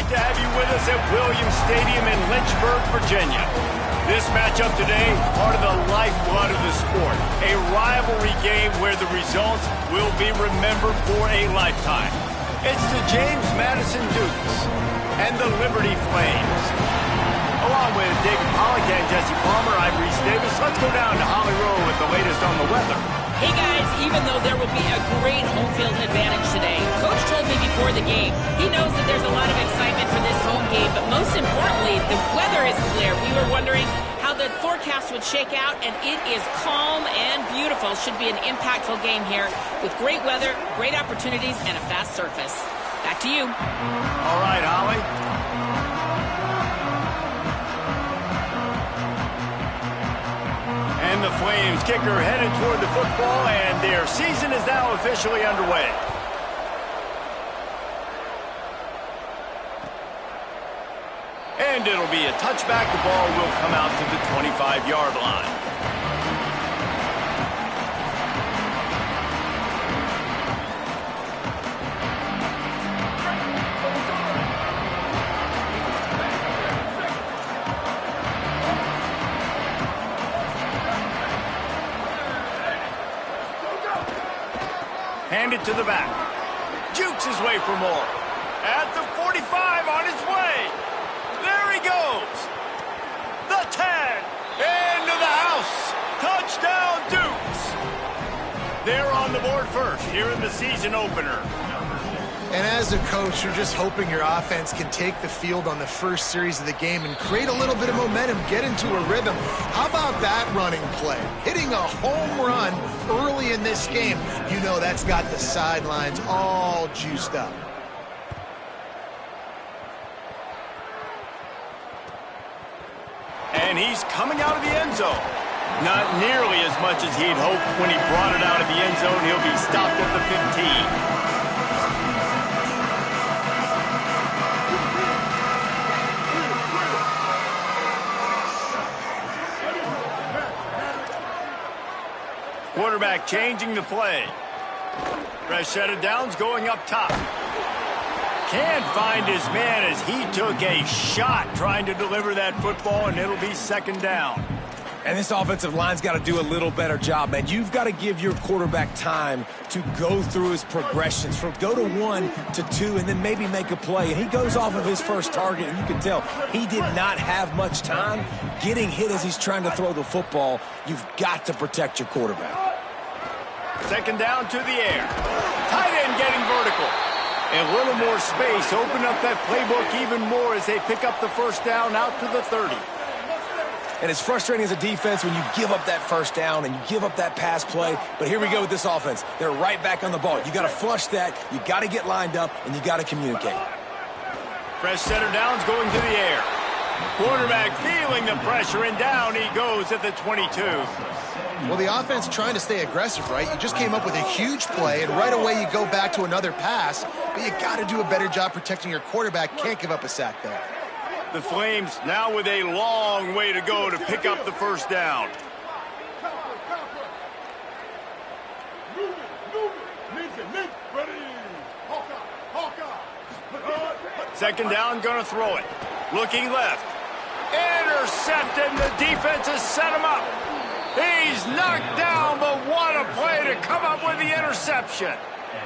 to have you with us at Williams Stadium in Lynchburg, Virginia. This matchup today, part of the lifeblood of the sport. A rivalry game where the results will be remembered for a lifetime. It's the James Madison Dukes and the Liberty Flames. Along with David Pollack and Jesse Palmer, I'm Reese Davis. Let's go down to Holly Rowe with the latest on the weather. Hey guys, even though there will be a great home field advantage today, Coach told me before the game, he knows that there's a lot of excitement for this home game, but most importantly, the weather is clear. We were wondering how the forecast would shake out, and it is calm and beautiful. Should be an impactful game here with great weather, great opportunities, and a fast surface. Back to you. All right, Holly. And the Flames kicker headed toward the football, and their season is now officially underway. And it'll be a touchback. The ball will come out to the 25-yard line. Handed to the back. Jukes his way for more. At the 45, on his way. There he goes. The 10. Into the house. Touchdown, Dukes. They're on the board first here in the season opener. And as a coach, you're just hoping your offense can take the field on the first series of the game and create a little bit of momentum, get into a rhythm. How about that running play? Hitting a home run early in this game. You know that's got the sidelines all juiced up. And he's coming out of the end zone. Not nearly as much as he'd hoped when he brought it out of the end zone. He'll be stopped at the 15. Quarterback changing the play. Fresh set of downs going up top. Can't find his man as he took a shot trying to deliver that football, and it'll be second down. And this offensive line's got to do a little better job, man. You've got to give your quarterback time to go through his progressions, from go to 1 to 2, and then maybe make a play. And he goes off of his first target, and you can tell he did not have much time getting hit as he's trying to throw the football. You've got to protect your quarterback. Second down to the air. Tight end getting vertical. A little more space. Open up that playbook even more as they pick up the first down out to the 30. And it's frustrating as a defense when you give up that first down and you give up that pass play. But here we go with this offense. They're right back on the ball. You got to flush that. You got to get lined up, and you got to communicate. Fresh set of downs going to the air. Quarterback feeling the pressure, and down he goes at the 22. Well, the offense trying to stay aggressive, right? You just came up with a huge play, and right away you go back to another pass, but you got to do a better job protecting your quarterback. Can't give up a sack there. The Flames now with a long way to go to pick up the first down. Second down, gonna throw it. Looking left. Intercepted, the defense has set him up. He's knocked down, but what a play to come up with the interception. And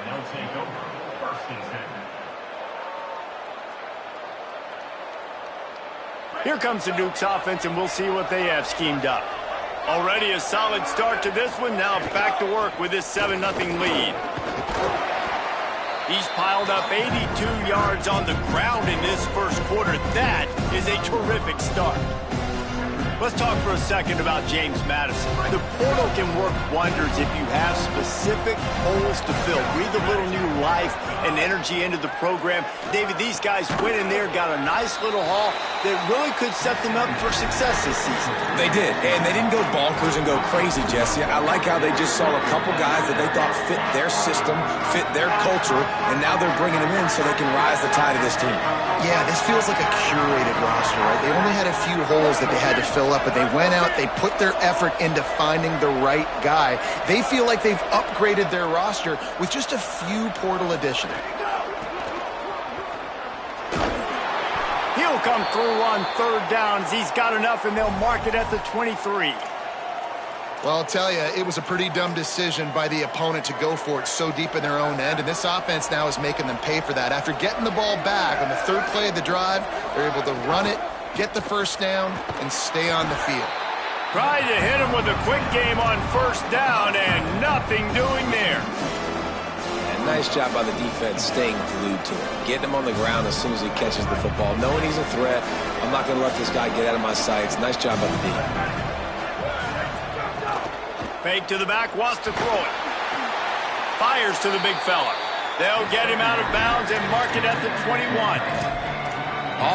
they'll take over first and 10. Here comes the Dukes offense, and we'll see what they have schemed up. Already a solid start to this one. Now back to work with this 7-0 lead. He's piled up 82 yards on the ground in this first quarter. That is a terrific start. Let's talk for a second about James Madison. The portal can work wonders if you have specific holes to fill. Breathe a little new life and energy into the program. David, these guys went in there, got a nice little haul that really could set them up for success this season. They did, and they didn't go bonkers and go crazy, Jesse. I like how they just saw a couple guys that they thought fit their system, fit their culture, and now they're bringing them in so they can rise the tide of this team. Yeah, this feels like a curated roster, right? They only had a few holes that they had to fill up, but they went out, they put their effort into finding the right guy. They feel like they've upgraded their roster with just a few portal additions. He'll come through on third down as he's got enough, and they'll mark it at the 23. Well, I'll tell you, it was a pretty dumb decision by the opponent to go for it so deep in their own end, and this offense now is making them pay for that. After getting the ball back on the third play of the drive, they're able to run it, get the first down, and stay on the field. Tried to hit him with a quick game on first down, and nothing doing there. And nice job by the defense staying glued to him, getting him on the ground as soon as he catches the football, knowing he's a threat. I'm not going to let this guy get out of my sights. Nice job by the defense. Fake to the back, wants to throw it. Fires to the big fella. They'll get him out of bounds and mark it at the 21.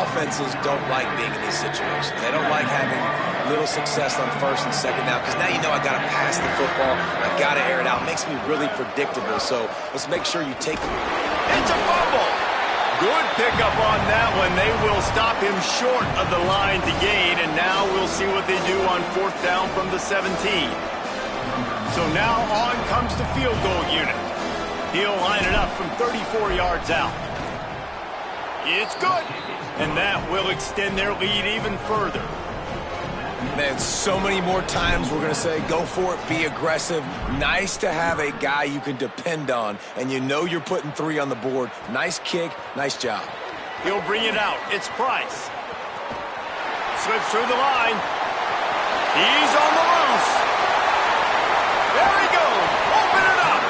Offenses don't like being in these situations. They don't like having little success on first and second down because now you know I got to pass the football. I got to air it out. It makes me really predictable. So let's make sure you take it. It's a fumble. Good pickup on that one. They will stop him short of the line to gain, and now we'll see what they do on fourth down from the 17. So now on comes the field goal unit. He'll line it up from 34 yards out. It's good. And that will extend their lead even further. Man, so many more times we're going to say, go for it, be aggressive. Nice to have a guy you can depend on, and you know you're putting 3 on the board. Nice kick, nice job. He'll bring it out. It's Price. Slips through the line. He's on the loose. There he goes. Open it up.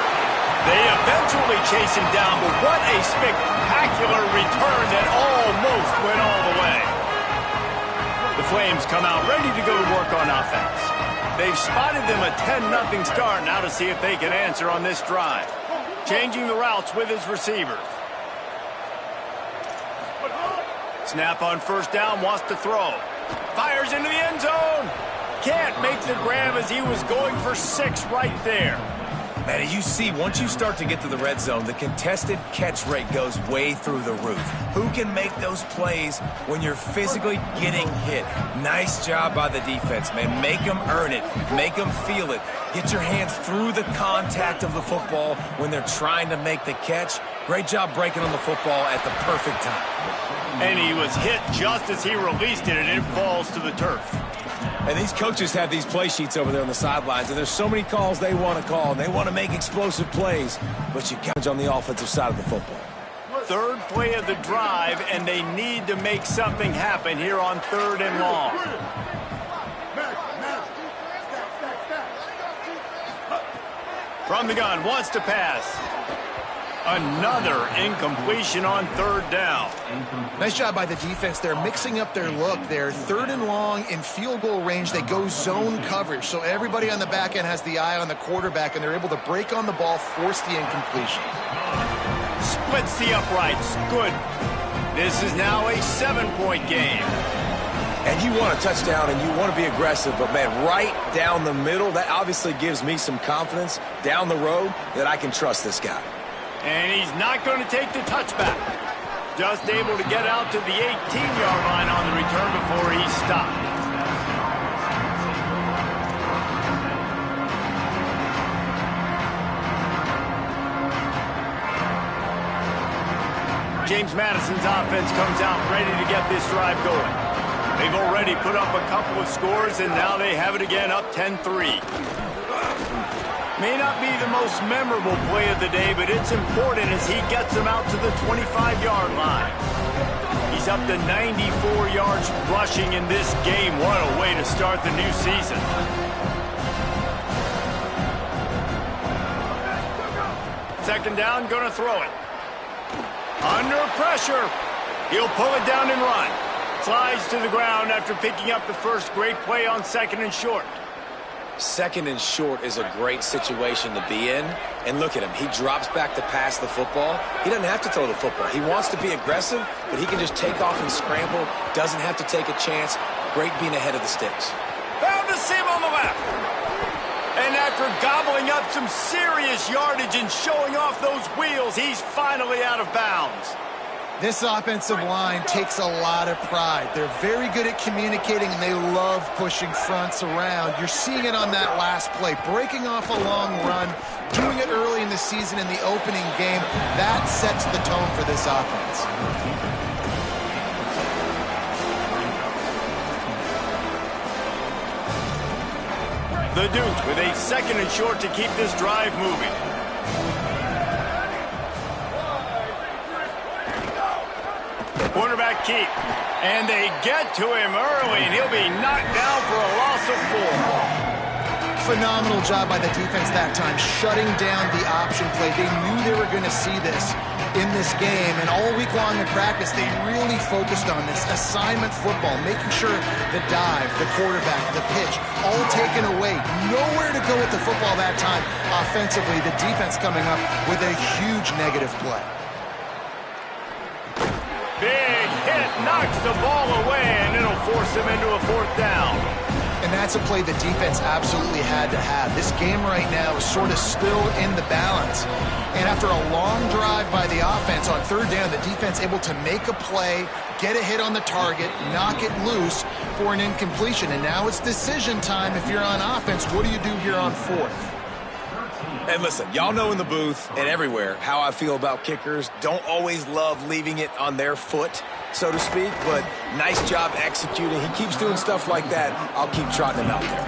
They eventually chase him down, but what a spectacular return that almost went all the way. The Flames come out ready to go to work on offense. They've spotted them a 10-0 start. Now to see if they can answer on this drive. Changing the routes with his receivers. Snap on first down, wants to throw. Fires into the end zone. Can't make the grab as he was going for 6 right there. Man, you see, once you start to get to the red zone, the contested catch rate goes way through the roof. Who can make those plays when you're physically getting hit? Nice job by the defense, man. Make them earn it. Make them feel it. Get your hands through the contact of the football when they're trying to make the catch. Great job breaking on the football at the perfect time. And he was hit just as he released it, and it falls to the turf. And these coaches have these play sheets over there on the sidelines, and there's so many calls they want to call, and they want to make explosive plays, but you count on the offensive side of the football. Third play of the drive, and they need to make something happen here on 3rd and long. From the gun, wants to pass. Another incompletion on 3rd down. Nice job by the defense. They're mixing up their look. They're 3rd and long in field goal range. They go zone coverage. So everybody on the back end has the eye on the quarterback, and they're able to break on the ball, force the incompletion. Splits the uprights. Good. This is now a 7-point game. And you want a touchdown and you want to be aggressive, but man, right down the middle, that obviously gives me some confidence down the road that I can trust this guy. And he's not going to take the touchback. Just able to get out to the 18-yard line on the return before he stopped. James Madison's offense comes out ready to get this drive going. They've already put up a couple of scores, and now they have it again up 10-3. May not be the most memorable play of the day, but it's important as he gets them out to the 25-yard line. He's up to 94 yards rushing in this game. What a way to start the new season. Second down, gonna throw it. Under pressure. He'll pull it down and run. Slides to the ground after picking up the first. Great play on 2nd and short. 2nd and short is a great situation to be in. And look at him. He drops back to pass the football. He doesn't have to throw the football. He wants to be aggressive, but he can just take off and scramble. Doesn't have to take a chance. Great being ahead of the sticks. Found a seam on the left. And after gobbling up some serious yardage and showing off those wheels, he's finally out of bounds. This offensive line takes a lot of pride. They're very good at communicating, and they love pushing fronts around. You're seeing it on that last play, breaking off a long run, doing it early in the season in the opening game. That sets the tone for this offense. The Duke with a 2nd and short to keep this drive moving. Quarterback keep. And they get to him early, and he'll be knocked down for a loss of 4. Phenomenal job by the defense that time, shutting down the option play. They knew they were going to see this in this game, and all week long in practice, they really focused on this assignment football, making sure the dive, the quarterback, the pitch, all taken away. Nowhere to go with the football that time. Offensively, the defense coming up with a huge negative play. Big hit, knocks the ball away, and it'll force him into a 4th down. And that's a play the defense absolutely had to have. This game right now is sort of still in the balance. And after a long drive by the offense on 3rd down, the defense able to make a play, get a hit on the target, knock it loose for an incompletion. And now it's decision time if you're on offense. What do you do here on 4th? And listen, y'all know in the booth and everywhere how I feel about kickers. Don't always love leaving it on their foot, so to speak, but nice job executing. He keeps doing stuff like that. I'll keep trotting him out there.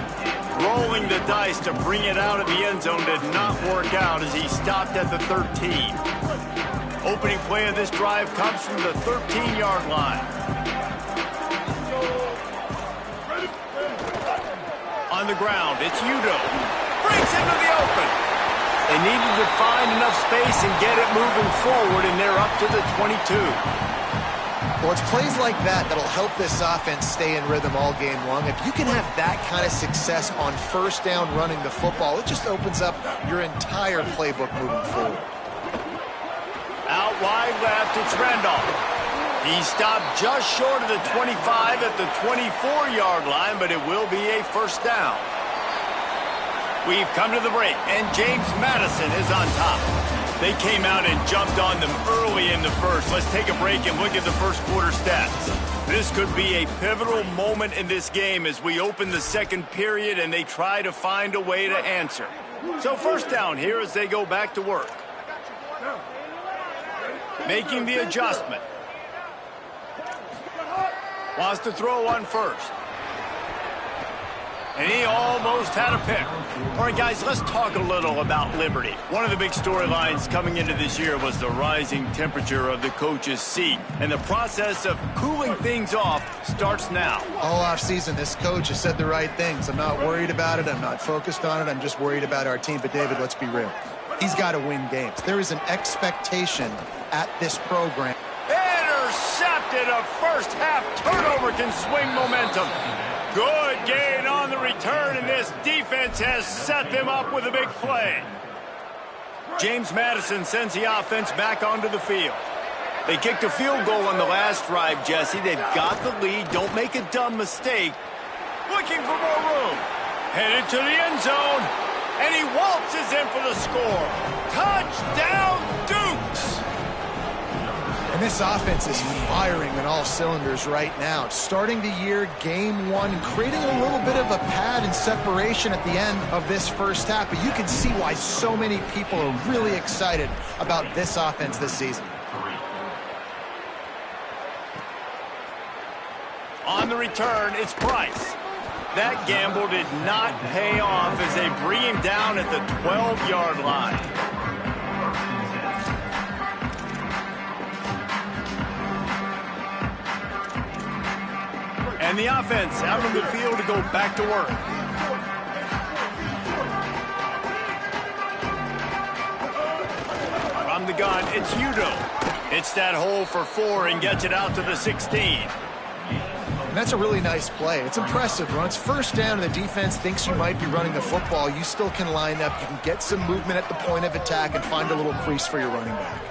Rolling the dice to bring it out of the end zone did not work out as he stopped at the 13. Opening play of this drive comes from the 13-yard line. On the ground, it's Udo. Breaks into the open. They needed to find enough space and get it moving forward, and they're up to the 22. Well, it's plays like that that'll help this offense stay in rhythm all game long. If you can have that kind of success on 1st down running the football, it just opens up your entire playbook moving forward. Out wide left, it's Randolph. He stopped just short of the 25 at the 24-yard line, but it will be a 1st down. We've come to the break, and James Madison is on top. They came out and jumped on them early in the 1st. Let's take a break and look at the 1st quarter stats. This could be a pivotal moment in this game as we open the 2nd period and they try to find a way to answer. So 1st down here as they go back to work. Making the adjustment. Wants to throw on 1st. And he almost had a pick. All right, guys, let's talk a little about Liberty. One of the big storylines coming into this year was the rising temperature of the coach's seat. And the process of cooling things off starts now. All offseason, this coach has said the right things. I'm not worried about it. I'm not focused on it. I'm just worried about our team. But, David, let's be real. He's got to win games. There is an expectation at this program. Intercepted. A 1st half turnover can swing momentum. Good gain on the return, and this defense has set them up with a big play. James Madison sends the offense back onto the field. They kicked a field goal on the last drive, Jesse. They've got the lead. Don't make a dumb mistake. Looking for more room. Headed to the end zone, and he waltzes in for the score. Touchdown, Dukes! And this offense is firing on all cylinders right now. Starting the year, game 1, and creating a little bit of a pad and separation at the end of this 1st half. But you can see why so many people are really excited about this offense this season. On the return, it's Price. That gamble did not pay off as they bring him down at the 12-yard line. And the offense out on the field to go back to work. From the gun, it's Udo. It's that hole for 4 and gets it out to the 16. And that's a really nice play. It's impressive. When it's 1st down and the defense thinks you might be running the football, you still can line up. You can get some movement at the point of attack and find a little crease for your running back.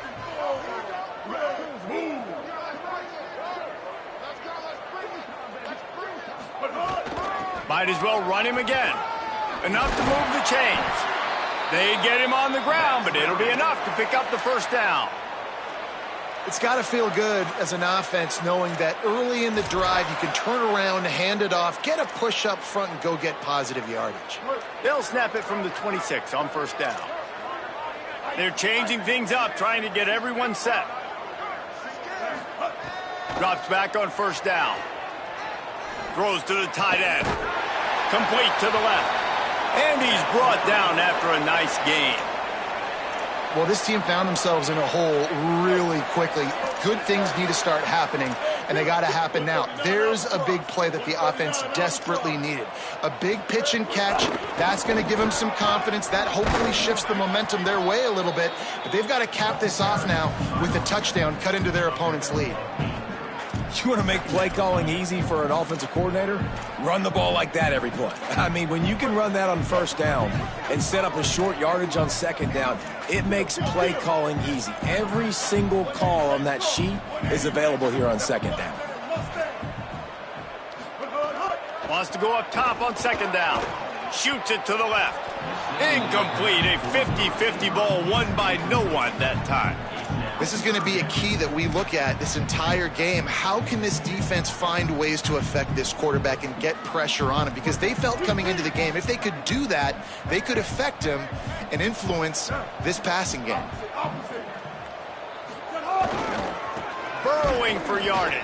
Might as well run him again. Enough to move the chains. They get him on the ground, but it'll be enough to pick up the 1st down. It's got to feel good as an offense knowing that early in the drive you can turn around, hand it off, get a push up front, and go get positive yardage. They'll snap it from the 26 on 1st down. They're changing things up, trying to get everyone set. Drops back on 1st down. Throws to the tight end. Complete to the left. And he's brought down after a nice gain. Well, this team found themselves in a hole really quickly. Good things need to start happening, and they got to happen now. There's a big play that the offense desperately needed. A big pitch and catch. That's going to give them some confidence. That hopefully shifts the momentum their way a little bit. But they've got to cap this off now with a touchdown cut into their opponent's lead. You want to make play calling easy for an offensive coordinator? Run the ball like that every play. I mean, when you can run that on first down and set up a short yardage on second down, it makes play calling easy. Every single call on that sheet is available here on second down. Wants to go up top on second down. Shoots it to the left. Incomplete. A 50-50 ball won by no one that time. This is going to be a key that we look at this entire game. How can this defense find ways to affect this quarterback and get pressure on him? Because they felt coming into the game, if they could do that, they could affect him and influence this passing game. Burrowing for yardage.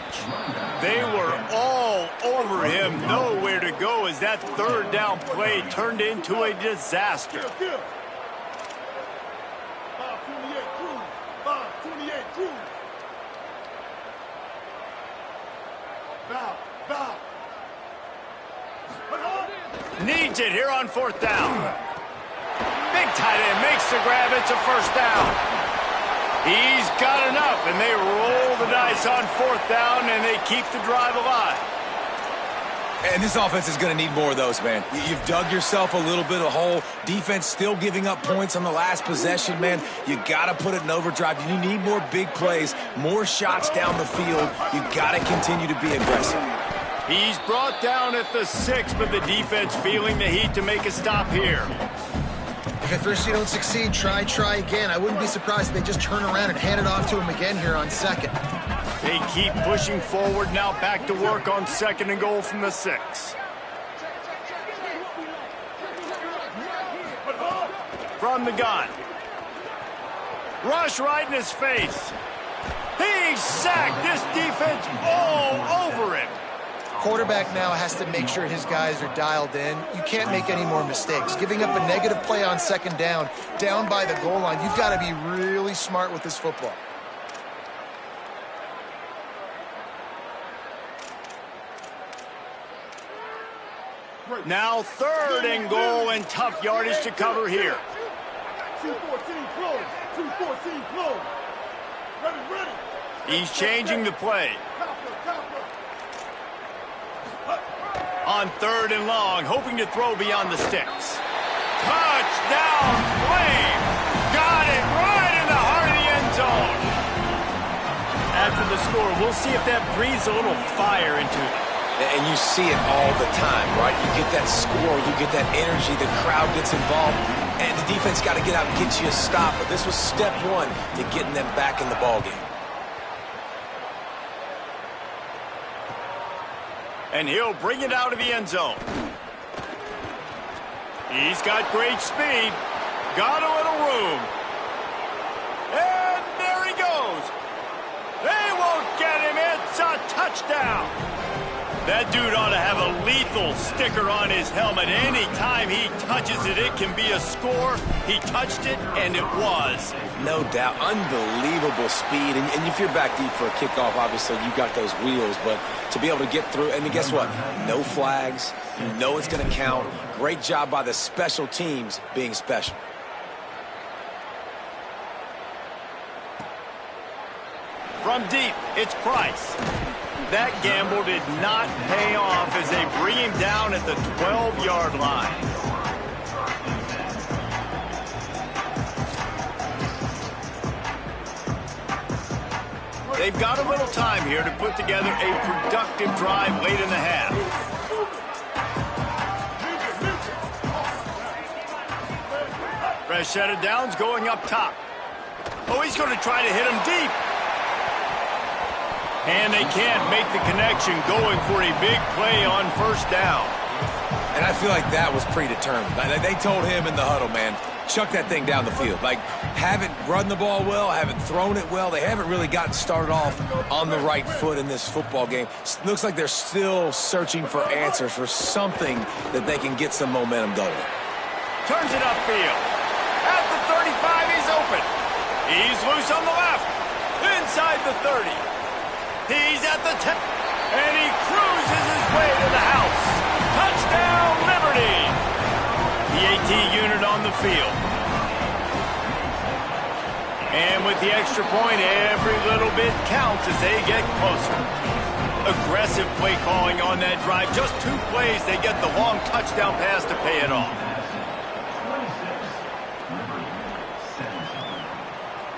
They were all over him. Nowhere to go as that third down play turned into a disaster. Needs it here on fourth down. Big tight end makes the grab. It's a first down. He's got enough, and they roll the dice on fourth down, and they keep the drive alive. And this offense is going to need more of those, man. You've dug yourself a little bit of hole. Defense still giving up points on the last possession, man. You got to put it in overdrive. You need more big plays, more shots down the field. You got to continue to be aggressive. He's brought down at the 6, but the defense feeling the heat to make a stop here. If at first you don't succeed, try again. I wouldn't be surprised if they just turn around and hand it off to him again here on second. They keep pushing forward, now back to work on second and goal from the 6. From the gun. Rush right in his face. He's sacked. This defense all over him. Quarterback now has to make sure his guys are dialed in. You can't make any more mistakes. Giving up a negative play on second down by the goal line, you've got to be really smart with this football. Now third and goal and tough yardage to cover here. 2-14 close. 2-14 close. Ready. He's changing the play. On third and long, hoping to throw beyond the sticks. Touchdown, Flame! Got it right in the heart of the end zone. After the score, we'll see if that breathes a little fire into it. And you see it all the time, right? You get that score, you get that energy, the crowd gets involved, and the defense got to get out and get you a stop. But this was step one to getting them back in the ballgame. And he'll bring it out of the end zone. He's got great speed. Got a little room. And there he goes. They won't get him. It's a touchdown. That dude ought to have a lethal sticker on his helmet. Anytime he touches it, it can be a score. He touched it, and it was. No doubt. Unbelievable speed. And if you're back deep for a kickoff, obviously you got those wheels. But to be able to get through, and guess what? No flags. You know it's going to count. Great job by the special teams being special. From deep, it's Price. That gamble did not pay off as they bring him down at the 12-yard line. They've got a little time here to put together a productive drive late in the half. Fresh set of downs going up top. Oh, he's going to try to hit him deep. And they can't make the connection, going for a big play on first down. And I feel like that was predetermined. They told him in the huddle, man, chuck that thing down the field. Like, haven't run the ball well, haven't thrown it well. They haven't really gotten started off on the right foot in this football game. Looks like they're still searching for answers, for something that they can get some momentum going. Turns it upfield. At the 35, he's open. He's loose on the left. Inside the 30. He's at the 10. And he cruises his way to the house. Touchdown, Liberty. The AT unit on the field. And with the extra point, every little bit counts as they get closer. Aggressive play calling on that drive. Just 2 plays, they get the long touchdown pass to pay it off.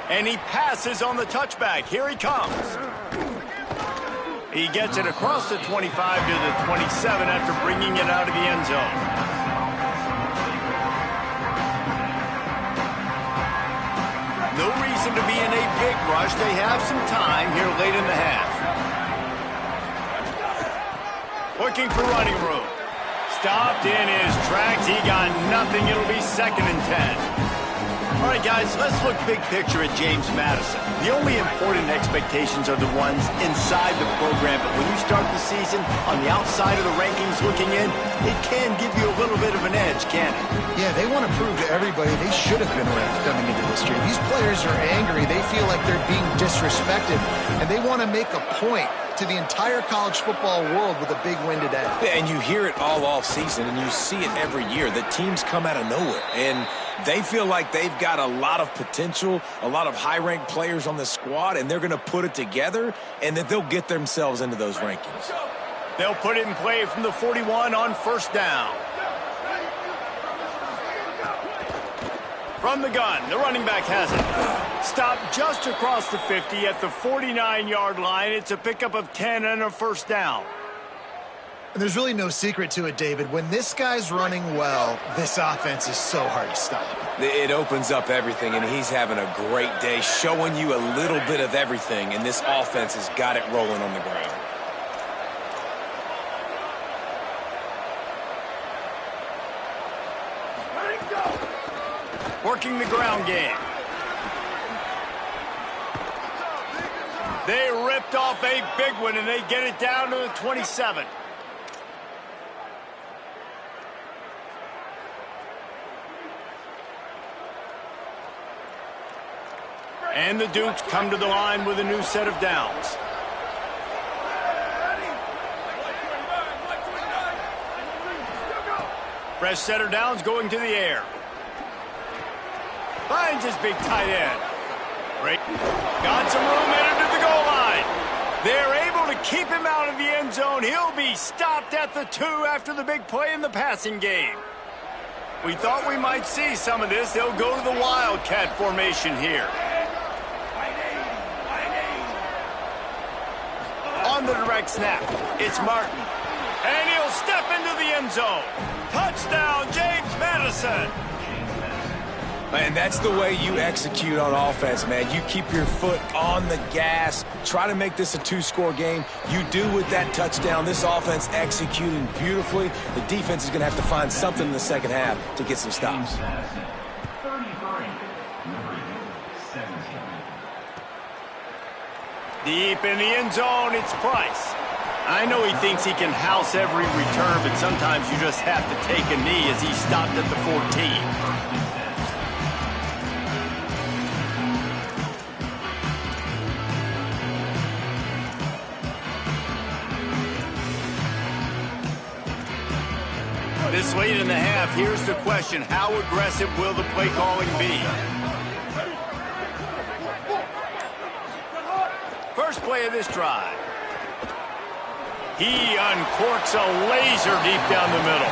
And he passes on the touchback. Here he comes. He gets it across the 25 to the 27 after bringing it out of the end zone. No reason to be in a big rush. They have some time here late in the half. Looking for running room. Stopped in his tracks. He got nothing. It'll be 2nd and 10. All right, guys, let's look big picture at James Madison. The only important expectations are the ones inside the program, but when you start the season on the outside of the rankings looking in, it can give you a little bit of an edge, can't it? Yeah, they want to prove to everybody they should have been ranked coming into this year. These players are angry. They feel like they're being disrespected, and they want to make a point to the entire college football world with a big win today. Yeah, and you hear it all off season, and you see it every year. The teams come out of nowhere, and they feel like they've got a lot of potential, a lot of high-ranked players on the squad, and they're going to put it together, and then they'll get themselves into those rankings. They'll put it in play from the 41 on 1st down. From the gun, the running back has it. Stopped just across the 50 at the 49-yard line. It's a pickup of 10 and a 1st down. And there's really no secret to it, David. When this guy's running well, this offense is so hard to stop. It opens up everything, and he's having a great day, showing you a little bit of everything, and this offense has got it rolling on the ground. Working the ground game. They ripped off a big one, and they get it down to the 27. And the Dukes come to the line with a new set of downs. Fresh set of downs going to the air. Finds his big tight end. Got some room headed to the goal line. They're able to keep him out of the end zone. He'll be stopped at the 2 after the big play in the passing game. We thought we might see some of this. They'll go to the Wildcat formation here. On the direct snap, it's Martin. And he'll step into the end zone. Touchdown, James Madison. Man, that's the way you execute on offense, man. You keep your foot on the gas. Try to make this a 2-score game. You do with that touchdown. This offense executing beautifully. The defense is going to have to find something in the second half to get some stops. Deep in the end zone, it's Price. I know he thinks he can house every return, but sometimes you just have to take a knee as he stopped at the 14. This late in the half, here's the question. How aggressive will the play calling be? First play of this drive. He uncorks a laser deep down the middle.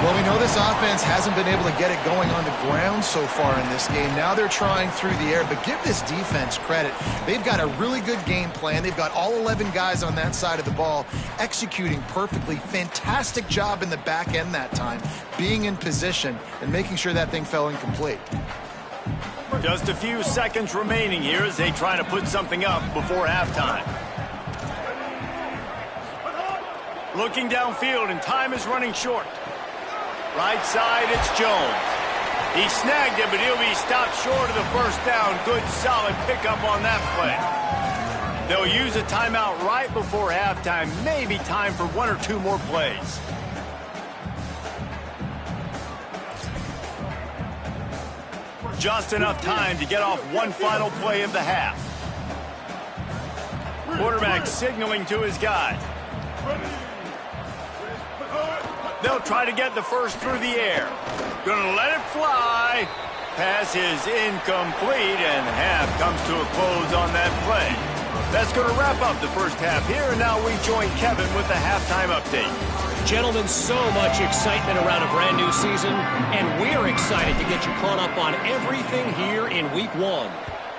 Well, we know this offense hasn't been able to get it going on the ground so far in this game. Now they're trying through the air, but give this defense credit. They've got a really good game plan. They've got all 11 guys on that side of the ball executing perfectly. Fantastic job in the back end that time, being in position and making sure that thing fell incomplete. Just a few seconds remaining here as they try to put something up before halftime. Looking downfield, and time is running short. Right side, it's Jones. He snagged it, but he'll be stopped short of the first down. Good, solid pickup on that play. They'll use a timeout right before halftime. Maybe time for 1 or 2 more plays. just enough time to get off one final play of the half. Quarterback signaling to his guy. They'll try to get the first through the air. Gonna let it fly. Pass is incomplete, and half comes to a close on that play. That's going to wrap up the first half here, and now we join Kevin with the halftime update. Gentlemen, so much excitement around a brand new season, and we're excited to get you caught up on everything here in Week 1.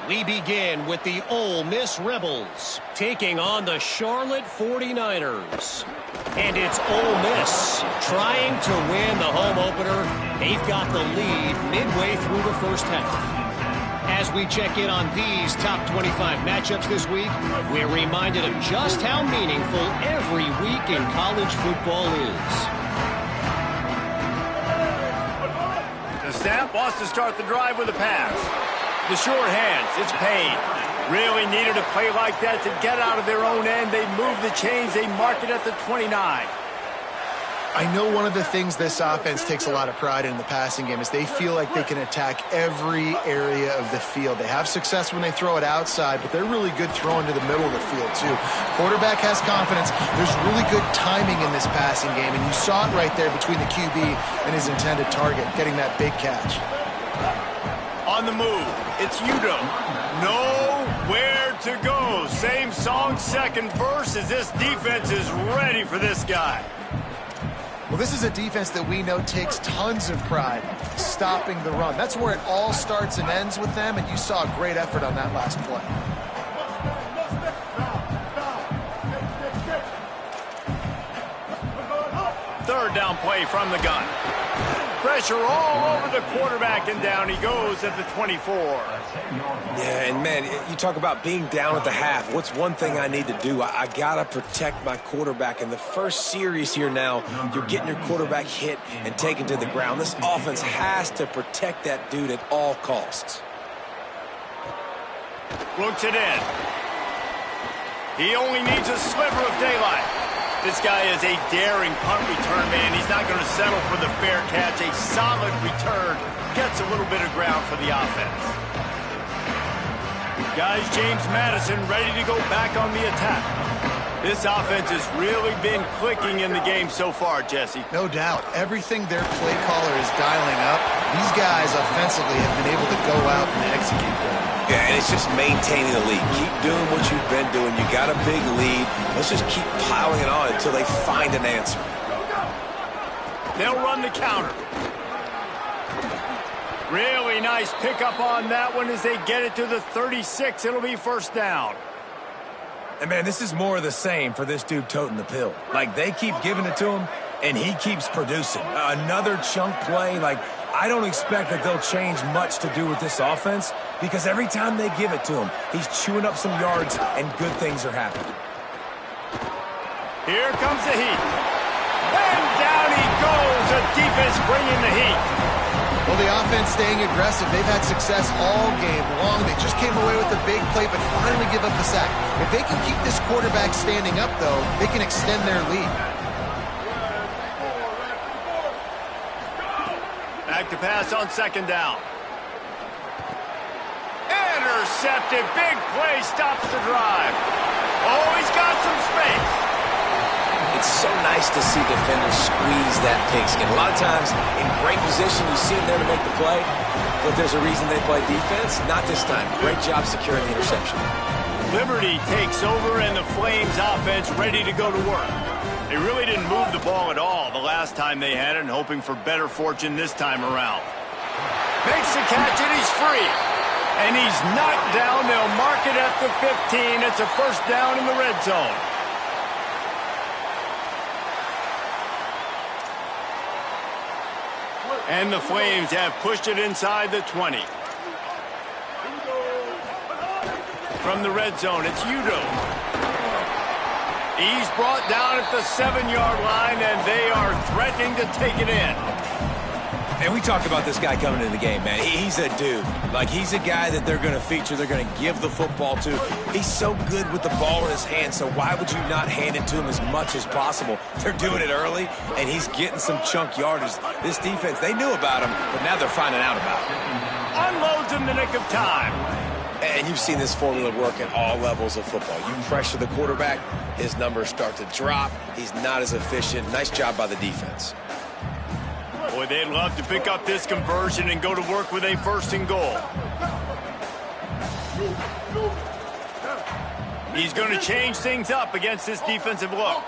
We begin with the Ole Miss Rebels taking on the Charlotte 49ers. And it's Ole Miss trying to win the home opener. They've got the lead midway through the first half. As we check in on these top 25 matchups this week, we're reminded of just how meaningful every week in college football is. The snap wants to start the drive with a pass. The short hands, it's Payne. Really needed a play like that to get out of their own end. They move the chains. They mark it at the 29. I know one of the things this offense takes a lot of pride in the passing game is they feel like they can attack every area of the field. They have success when they throw it outside, but they're really good throwing to the middle of the field, too. Quarterback has confidence. There's really good timing in this passing game, and you saw it right there between the QB and his intended target, getting that big catch. On the move, it's Udo. Nowhere to go. Same song, second verse, as this defense is ready for this guy. Well, this is a defense that we know takes tons of pride stopping the run. That's where it all starts and ends with them, and you saw a great effort on that last play. Third down play from the gun. Pressure all over the quarterback, and down he goes at the 24. Yeah, and man, you talk about being down at the half. What's one thing I need to do? I got to protect my quarterback. In the first series here now, you're getting your quarterback hit and taken to the ground. This offense has to protect that dude at all costs. Looks it in. He only needs a sliver of daylight. This guy is a daring punt return man. He's not going to settle for the fair catch. A solid return gets a little bit of ground for the offense. Guys, James Madison ready to go back on the attack. This offense has really been clicking in the game so far, Jesse. No doubt. Everything their play caller is dialing up, these guys offensively have been able to go out and execute them. Yeah, and it's just maintaining the lead. Keep doing what you've been doing. You got a big lead. Let's just keep piling it on until they find an answer. They'll run the counter. Really nice pickup on that one as they get it to the 36. It'll be first down. And, man, this is more of the same for this dude toting the pill. Like, they keep giving it to him, and he keeps producing. Another chunk play. Like, I don't expect that they'll change much to do with this offense because every time they give it to him, he's chewing up some yards, and good things are happening. Here comes the heat. And down he goes. The defense bringing the heat. Well, the offense staying aggressive. They've had success all game long. They just came away with a big play, but finally give up the sack. If they can keep this quarterback standing up, though, they can extend their lead. Back to pass on second down. Intercepted. Big play stops the drive. Oh, he's got some space. It's so nice to see defenders squeeze that pigskin. A lot of times, in great position, you see them there to make the play, but there's a reason they play defense. Not this time. Great job securing the interception. Liberty takes over, and the Flames offense ready to go to work. They really didn't move the ball at all the last time they had it, and hoping for better fortune this time around. Makes the catch, and he's free. And he's knocked down. They'll mark it at the 15. It's a first down in the red zone. And the Flames have pushed it inside the 20. From the red zone, it's Udo. He's brought down at the 7-yard line, and they are threatening to take it in. And we talked about this guy coming into the game, man. He's a dude. Like, he's a guy that they're going to feature. They're going to give the football to. He's so good with the ball in his hand, so why would you not hand it to him as much as possible? They're doing it early, and he's getting some chunk yardage. This defense, they knew about him, but now they're finding out about him. Unload in the nick of time. And you've seen this formula work at all levels of football. You pressure the quarterback, his numbers start to drop. He's not as efficient. Nice job by the defense. Boy, they'd love to pick up this conversion and go to work with a 1st and goal. He's going to change things up against this defensive look.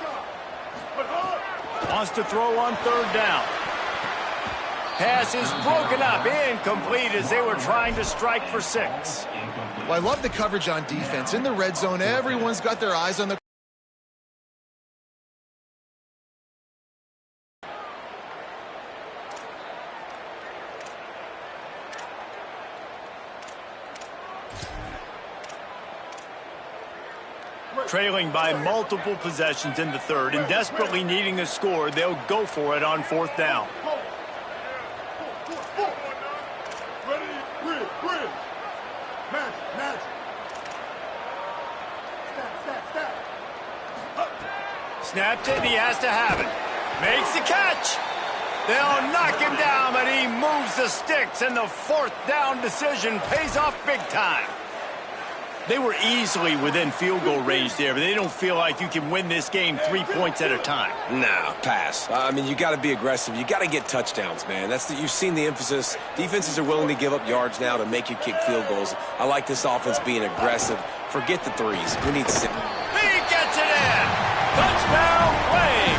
Wants to throw on 3rd down. Pass is broken up, incomplete as they were trying to strike for 6. Well, I love the coverage on defense. In the red zone, everyone's got their eyes on the trailing by multiple possessions in the 3rd and desperately needing a score, they'll go for it on 4th down. Ready, grid. Match. Snap. Snapped it, and he has to have it. Makes the catch. They'll knock him down, but he moves the sticks, and the 4th down decision pays off big time. They were easily within field goal range there, but they don't feel like you can win this game 3 points at a time. Nah, pass. I mean, you got to be aggressive. You got to get touchdowns, man. You've seen the emphasis. Defenses are willing to give up yards now to make you kick field goals. I like this offense being aggressive. Forget the threes. We need 6. He gets it in. Touchdown play.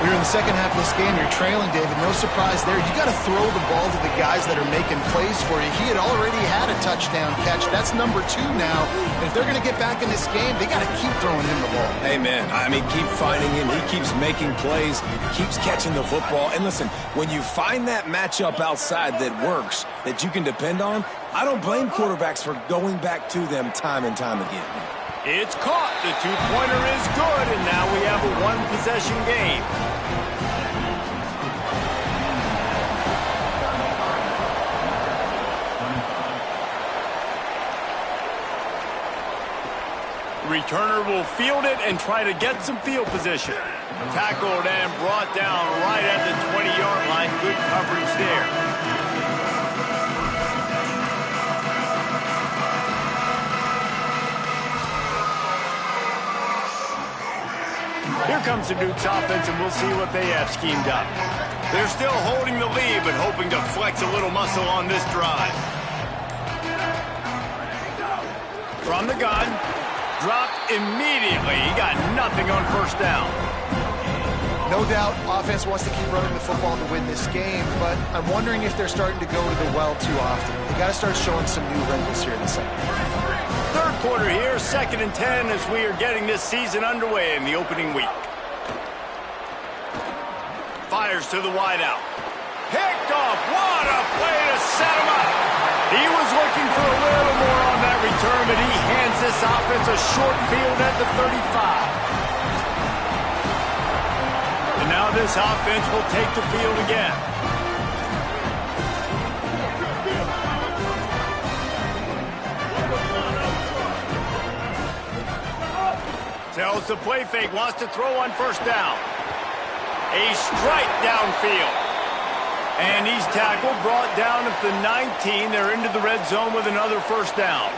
We're in the second half of this game. You're trailing, David. No surprise there. You got to throw the ball to the guys that are making plays for you. He had already had a touchdown catch. That's number 2 now. And if they're going to get back in this game, they got to keep throwing him the ball. Amen. I mean, keep finding him. He keeps making plays, keeps catching the football. And listen, when you find that matchup outside that works, that you can depend on, I don't blame quarterbacks for going back to them time and time again. It's caught. The 2-pointer is good, and now we have a 1-possession game. Returner will field it and try to get some field position. Tackled and brought down right at the 20-yard line. Good coverage there. Here comes the Duke's offense, and we'll see what they have schemed up. They're still holding the lead, but hoping to flex a little muscle on this drive. From the gun. Dropped immediately. He got nothing on 1st down. No doubt, offense wants to keep running the football to win this game, but I'm wondering if they're starting to go to the well too often. They got to start showing some new wrinkles here in the second. 3rd quarter here, 2nd and 10 as we are getting this season underway in the opening week. Fires to the wideout. Picked off. What a play to set him up. He was looking for a little more on that return, but he hands this offense a short field at the 35. And now this offense will take the field again. Tells the play fake, wants to throw on 1st down. A strike downfield. And he's tackled, brought down at the 19. They're into the red zone with another 1st down.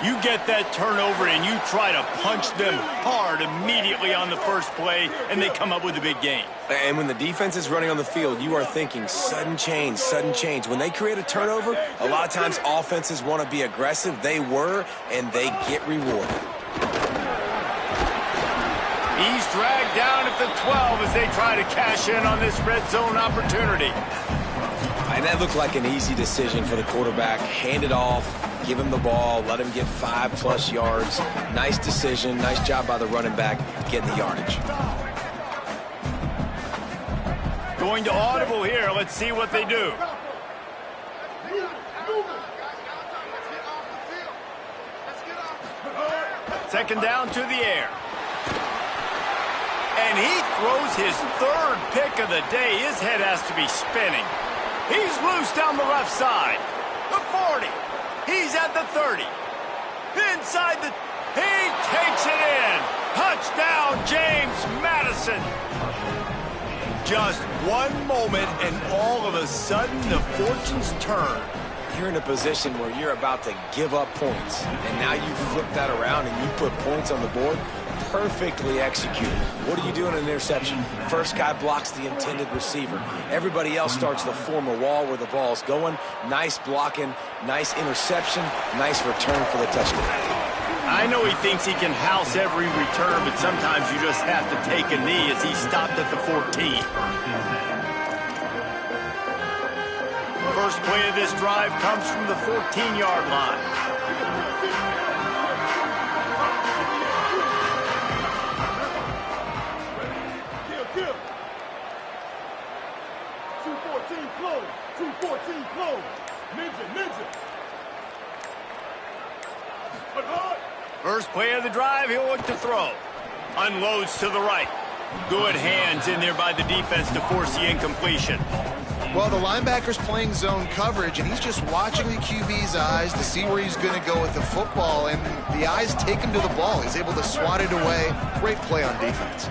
You get that turnover and you try to punch them hard immediately on the first play, and they come up with a big gain. And when the defense is running on the field, you are thinking sudden change, sudden change. When they create a turnover, a lot of times offenses want to be aggressive. They were, and they get rewarded. He's dragged down at the 12 as they try to cash in on this red zone opportunity. And that looked like an easy decision for the quarterback. Hand it off, give him the ball, let him get 5+ yards. Nice decision, nice job by the running back getting the yardage. Going to audible here. Let's see what they do. Second down to the air. And he throws his 3rd pick of the day. His head has to be spinning. He's loose down the left side. The 40. He's at the 30. Inside the... He takes it in. Touchdown, James Madison. Just one moment, and all of a sudden, the fortunes turn. You're in a position where you're about to give up points, and now you flip that around and you put points on the board. Perfectly executed. What do you do in an interception? First guy blocks the intended receiver. Everybody else starts to form a wall where the ball's going. Nice blocking, nice interception, nice return for the touchdown. I know he thinks he can house every return, but sometimes you just have to take a knee as he stopped at the 14. First play of this drive comes from the 14-yard line. Kill. 214 close. 214 close. Ninja. But hard. First play of the drive, he'll look to throw. Unloads to the right. Good hands in there by the defense to force the incompletion. Well, the linebacker's playing zone coverage, and he's just watching the QB's eyes to see where he's going to go with the football, and the eyes take him to the ball. He's able to swat it away. Great play on defense.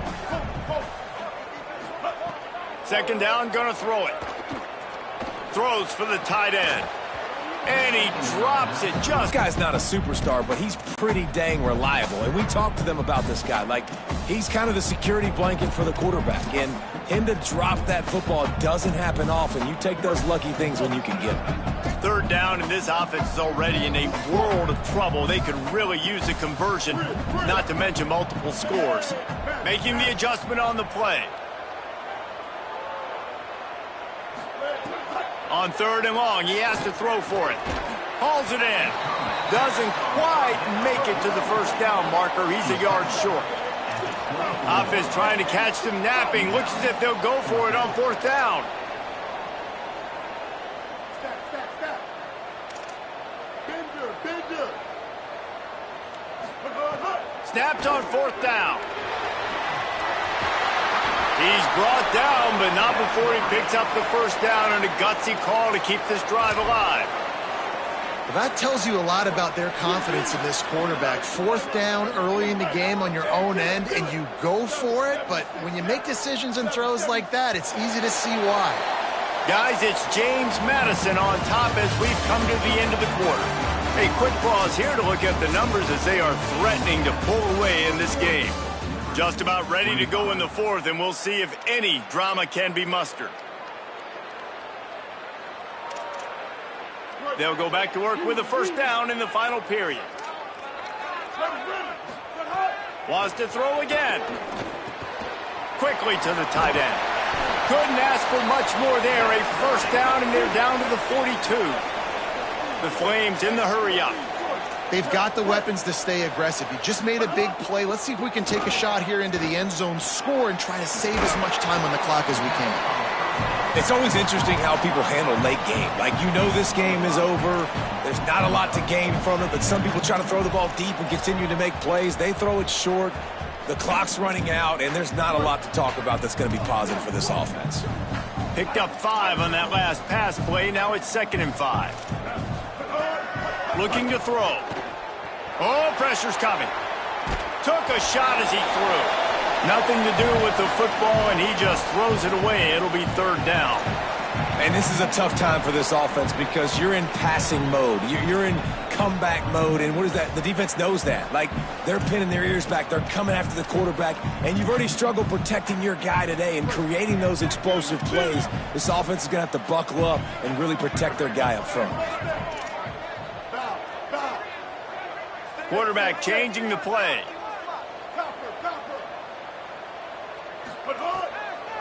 Second down, gonna throw it. Throws for the tight end. And he drops it just... This guy's not a superstar, but he's pretty dang reliable. And we talked to them about this guy. Like, he's kind of the security blanket for the quarterback. And him to drop that football doesn't happen often. You take those lucky things when you can get them. Third down, and this offense is already in a world of trouble. They could really use a conversion, not to mention multiple scores. Making the adjustment on the play. On third and long, he has to throw for it. Hauls it in. Doesn't quite make it to the first down marker. He's a yard short. Offense trying to catch them napping. Looks as if they'll go for it on fourth down. Stop. Bender. Snapped on fourth down. He's brought down, but not before he picks up the first down and a gutsy call to keep this drive alive. Well, that tells you a lot about their confidence in this quarterback. Fourth down early in the game on your own end, and you go for it, but when you make decisions and throws like that, it's easy to see why. Guys, it's James Madison on top as we've come to the end of the quarter. A quick pause here to look at the numbers as they are threatening to pull away in this game. Just about ready to go in the fourth, and we'll see if any drama can be mustered. They'll go back to work with a first down in the final period. Wants to throw again. Quickly to the tight end. Couldn't ask for much more there. A first down, and they're down to the 42. The Flames in the hurry-up. They've got the weapons to stay aggressive. You just made a big play. Let's see if we can take a shot here into the end zone, score, and try to save as much time on the clock as we can. It's always interesting how people handle late game. Like, you know this game is over. There's not a lot to gain from it, but some people try to throw the ball deep and continue to make plays. They throw it short. The clock's running out, and there's not a lot to talk about that's going to be positive for this offense. Picked up 5 on that last pass play. Now it's 2nd and 5. Looking to throw. Oh, pressure's coming. Took a shot as he threw. Nothing to do with the football, and he just throws it away. It'll be 3rd down. And this is a tough time for this offense because you're in passing mode. You're in comeback mode, and what is that? The defense knows that. Like, they're pinning their ears back. They're coming after the quarterback, and you've already struggled protecting your guy today and creating those explosive plays. This offense is going to have to buckle up and really protect their guy up front. Quarterback changing the play.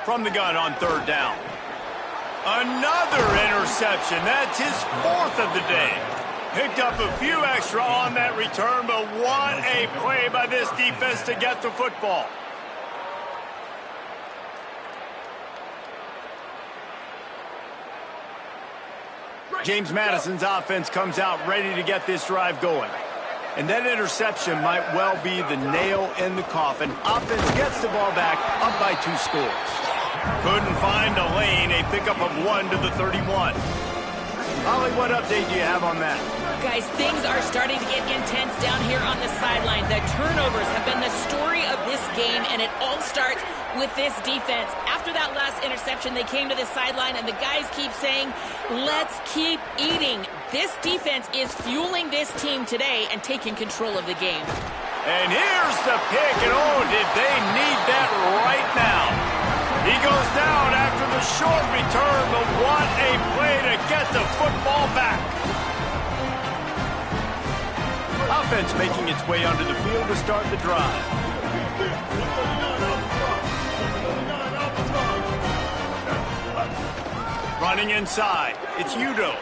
From the gun on 3rd down. Another interception. That's his 4th of the day. Picked up a few extra on that return, but what a play by this defense to get the football. James Madison's offense comes out ready to get this drive going. And that interception might well be the nail in the coffin. Offense gets the ball back, up by 2 scores. Couldn't find a lane, a pickup of 1 to the 31. Holly, what update do you have on that? Guys, things are starting to get intense down here on the sideline. The turnovers have been the story of this game, and it all starts with this defense. After that last interception, they came to the sideline, and the guys keep saying, let's keep eating. This defense is fueling this team today and taking control of the game. And here's the pick, and oh, did they need that right now. He goes down after the short return, but what a play to get the football back. Offense making its way onto the field to start the drive. Running inside, it's Udo.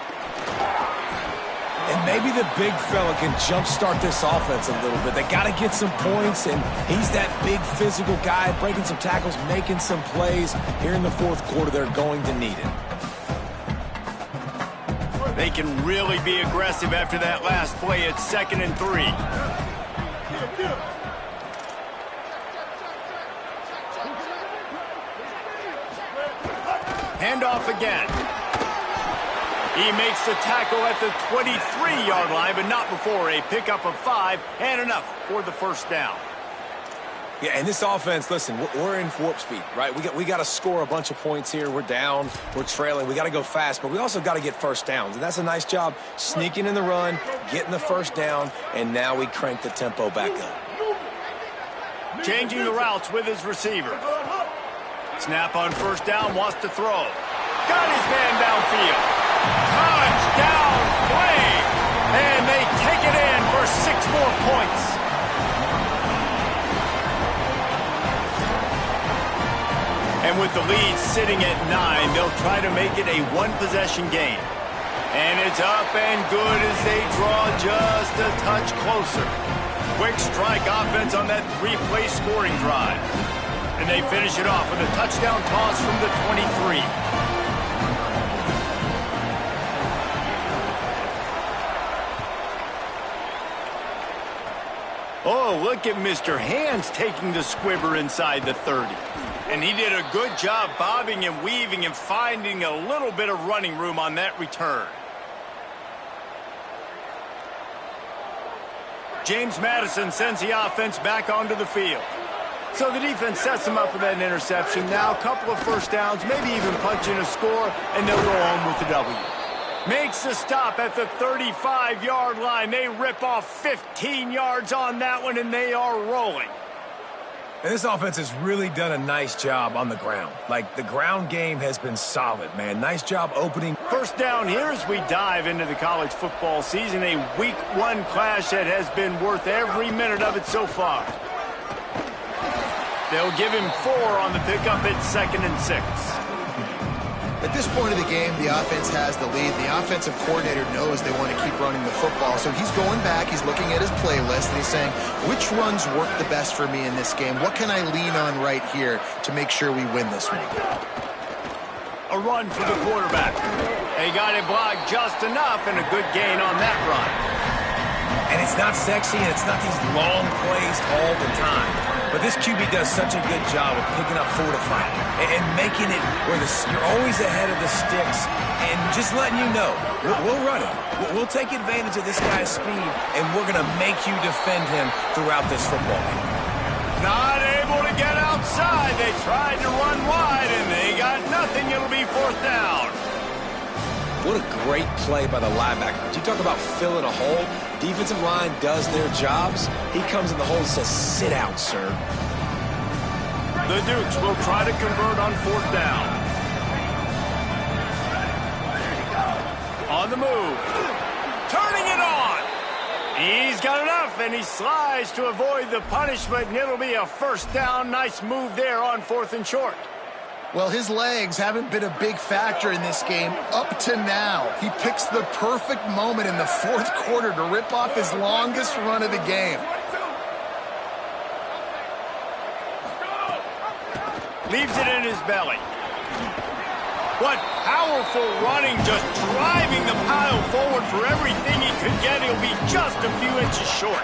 And maybe the big fella can jumpstart this offense a little bit. They got to get some points, and he's that big physical guy, breaking some tackles, making some plays. Here in the fourth quarter, they're going to need it. They can really be aggressive after that last play. It's 2nd and 3. Handoff again. He makes the tackle at the 23-yard line, but not before a pickup of 5 and enough for the first down. Yeah, and this offense, listen, we're in warp speed, right? We got to score a bunch of points here. We're down, we're trailing. We got to go fast, but we also got to get first downs. And that's a nice job sneaking in the run, getting the first down, and now we crank the tempo back up. Changing the routes with his receiver. Snap on first down, wants to throw. Got his man downfield. Touchdown play! And they take it in for 6 more points. And with the lead sitting at 9, they'll try to make it a one-possession game. And it's up and good as they draw just a touch closer. Quick strike offense on that 3-play scoring drive. And they finish it off with a touchdown toss from the 23. Oh, look at Mr. Hands taking the squibber inside the 30. And he did a good job bobbing and weaving and finding a little bit of running room on that return. James Madison sends the offense back onto the field. So the defense sets them up with that interception. Now a couple of first downs, maybe even punching a score, and they'll go home with the W. Makes the stop at the 35-yard line. They rip off 15 yards on that one, and they are rolling. And this offense has really done a nice job on the ground. Like, the ground game has been solid, man. Nice job opening. First down here as we dive into the college football season. A Week 1 clash that has been worth every minute of it so far. They'll give him 4 on the pickup at 2nd and 6. At this point of the game, the offense has the lead. The offensive coordinator knows they want to keep running the football. So he's going back, he's looking at his playlist, and he's saying, which runs work the best for me in this game? What can I lean on right here to make sure we win this week? A run for the quarterback. They got it blocked just enough, and a good gain on that run. And it's not sexy, and it's not these long plays all the time. But this QB does such a good job of picking up 4 to 5 and making it where you're always ahead of the sticks and just letting you know, we'll run it. We'll take advantage of this guy's speed, and we're going to make you defend him throughout this football game. Not able to get outside. They tried to run wide, and they got nothing. It'll be 4th down. What a great play by the linebacker. You talk about filling a hole. Defensive line does their jobs. He comes in the hole and says, sit out, sir. The Dukes will try to convert on 4th down. On the move. Turning it on. He's got enough, and he slides to avoid the punishment, and it'll be a first down. Nice move there on 4th and short. Well, his legs haven't been a big factor in this game up to now. He picks the perfect moment in the 4th quarter to rip off his longest run of the game. Leaves it in his belly. What powerful running, just driving the pile forward for everything he could get. He'll be just a few inches short.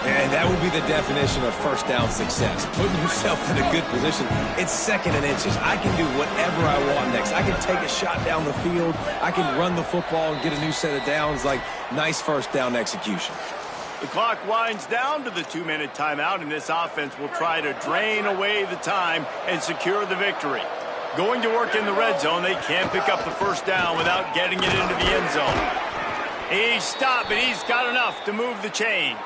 And that would be the definition of first down success. Putting yourself in a good position. It's 2nd and inches. I can do whatever I want next. I can take a shot down the field. I can run the football and get a new set of downs. Like, nice first down execution. The clock winds down to the 2-minute timeout, and this offense will try to drain away the time and secure the victory. Going to work in the red zone, they can't pick up the first down without getting it into the end zone. He's stopped, but he's got enough to move the chain.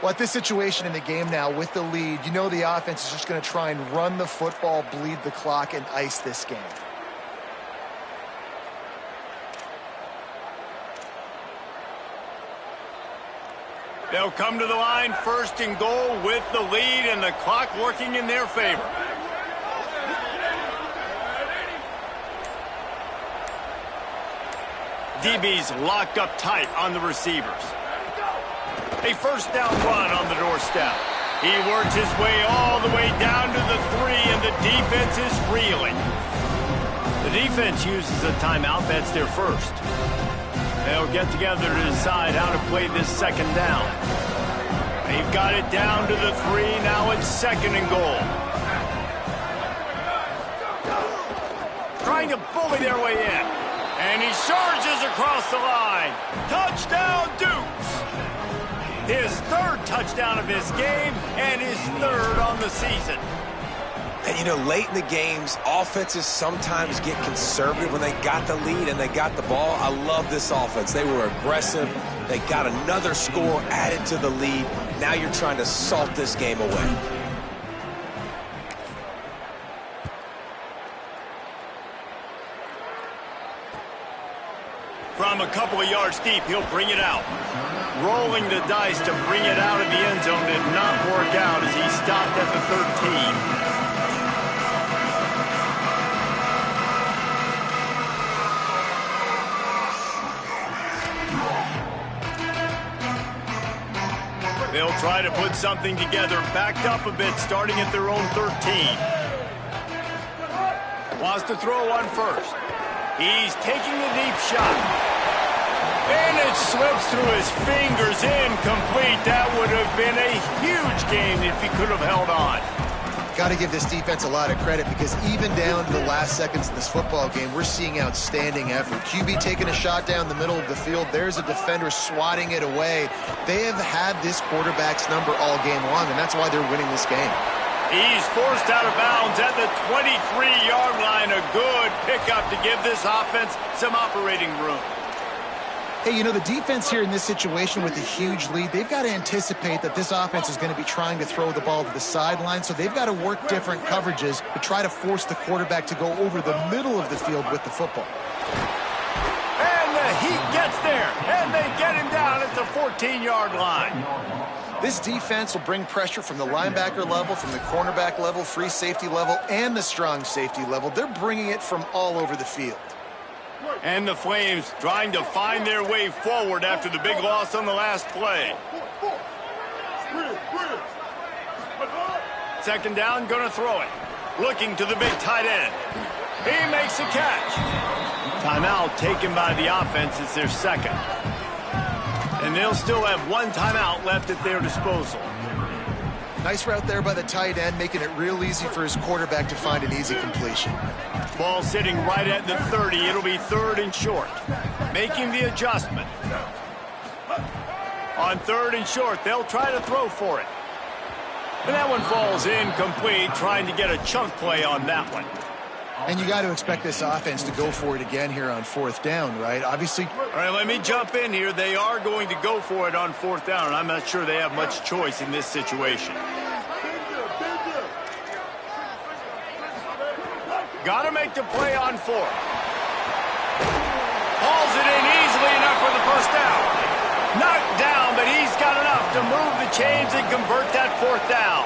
Well, at this situation in the game now with the lead, you know the offense is just going to try and run the football, bleed the clock, and ice this game. They'll come to the line, 1st and goal with the lead and the clock working in their favor. DB's locked up tight on the receivers. A first down run on the doorstep. He works his way all the way down to the 3, and the defense is reeling. The defense uses a timeout. That's their first. They'll get together to decide how to play this second down. They've got it down to the 3. Now it's 2nd and goal. Trying to bully their way in. And he surges across the line. Touchdown, Dukes. His 3rd touchdown of his game and his 3rd on the season. And, you know, late in the games, offenses sometimes get conservative when they got the lead and they got the ball. I love this offense. They were aggressive. They got another score added to the lead. Now you're trying to salt this game away. From a couple of yards deep, he'll bring it out. Rolling the dice to bring it out of the end zone did not work out as he stopped at the 13. They'll try to put something together, backed up a bit, starting at their own 13. Wants to throw one first. He's taking the deep shot. And it slips through his fingers, incomplete. That would have been a huge game if he could have held on. Got to give this defense a lot of credit because even down to the last seconds of this football game, we're seeing outstanding effort. QB taking a shot down the middle of the field. There's a defender swatting it away. They have had this quarterback's number all game long, and that's why they're winning this game. He's forced out of bounds at the 23-yard line. A good pickup to give this offense some operating room. Hey, you know, the defense here in this situation with a huge lead, they've got to anticipate that this offense is going to be trying to throw the ball to the sideline, so they've got to work different coverages to try to force the quarterback to go over the middle of the field with the football. And the Heat gets there, and they get him down at the 14-yard line. This defense will bring pressure from the linebacker level, from the cornerback level, free safety level, and the strong safety level. They're bringing it from all over the field. And the Flames trying to find their way forward after the big loss on the last play. Second down, gonna throw it. Looking to the big tight end. He makes a catch. Timeout taken by the offense. It's their second. And they'll still have one timeout left at their disposal. Nice route there by the tight end, making it real easy for his quarterback to find an easy completion. Ball sitting right at the 30. It'll be 3rd and short. Making the adjustment. On 3rd and short, they'll try to throw for it. And that one falls incomplete, trying to get a chunk play on that one. And you got to expect this offense to go for it again here on 4th down, right? Obviously. All right, let me jump in here. They are going to go for it on 4th down, and I'm not sure they have much choice in this situation. Got to make the play on 4th. Hauls it in easily enough for the first down. Knocked down, but he's got enough to move the chains and convert that 4th down.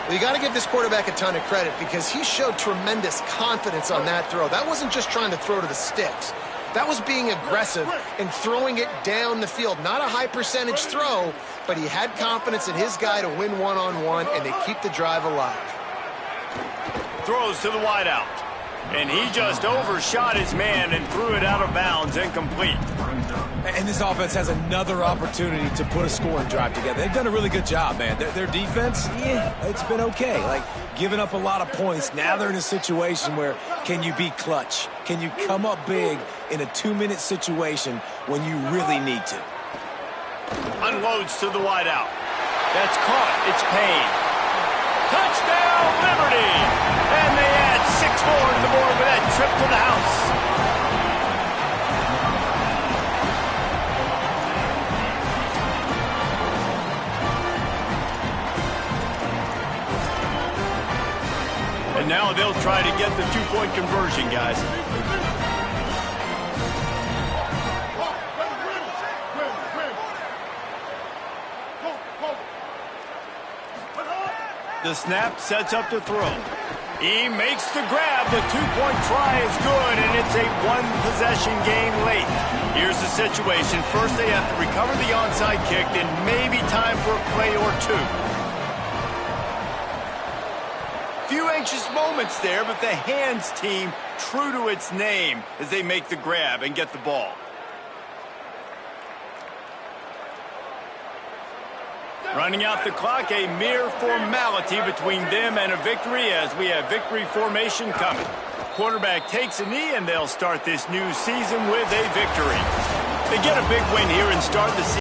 Well, you got to give this quarterback a ton of credit because he showed tremendous confidence on that throw. That wasn't just trying to throw to the sticks. That was being aggressive and throwing it down the field. Not a high percentage throw, but he had confidence in his guy to win one-on-one, and they keep the drive alive. Throws to the wideout. And he just overshot his man and threw it out of bounds, incomplete. And this offense has another opportunity to put a scoring drive together. They've done a really good job, man. Their defense, yeah, it's been okay. Like, giving up a lot of points. Now they're in a situation where can you be clutch? Can you come up big in a 2-minute situation when you really need to? Unloads to the wideout. That's caught. It's Payne. Touchdown, Liberty! And they add 6 more to the board with that trip to the house. And now they'll try to get the 2-point conversion, guys. The snap sets up to throw. He makes the grab. The 2-point try is good, and it's a 1-possession game late. Here's the situation. First, they have to recover the onside kick, then maybe time for a play or two. Few anxious moments there, but the hands team true to its name as they make the grab and get the ball. Running out the clock, a mere formality between them and a victory as we have victory formation coming. Quarterback takes a knee, and they'll start this new season with a victory. They get a big win here and start the season.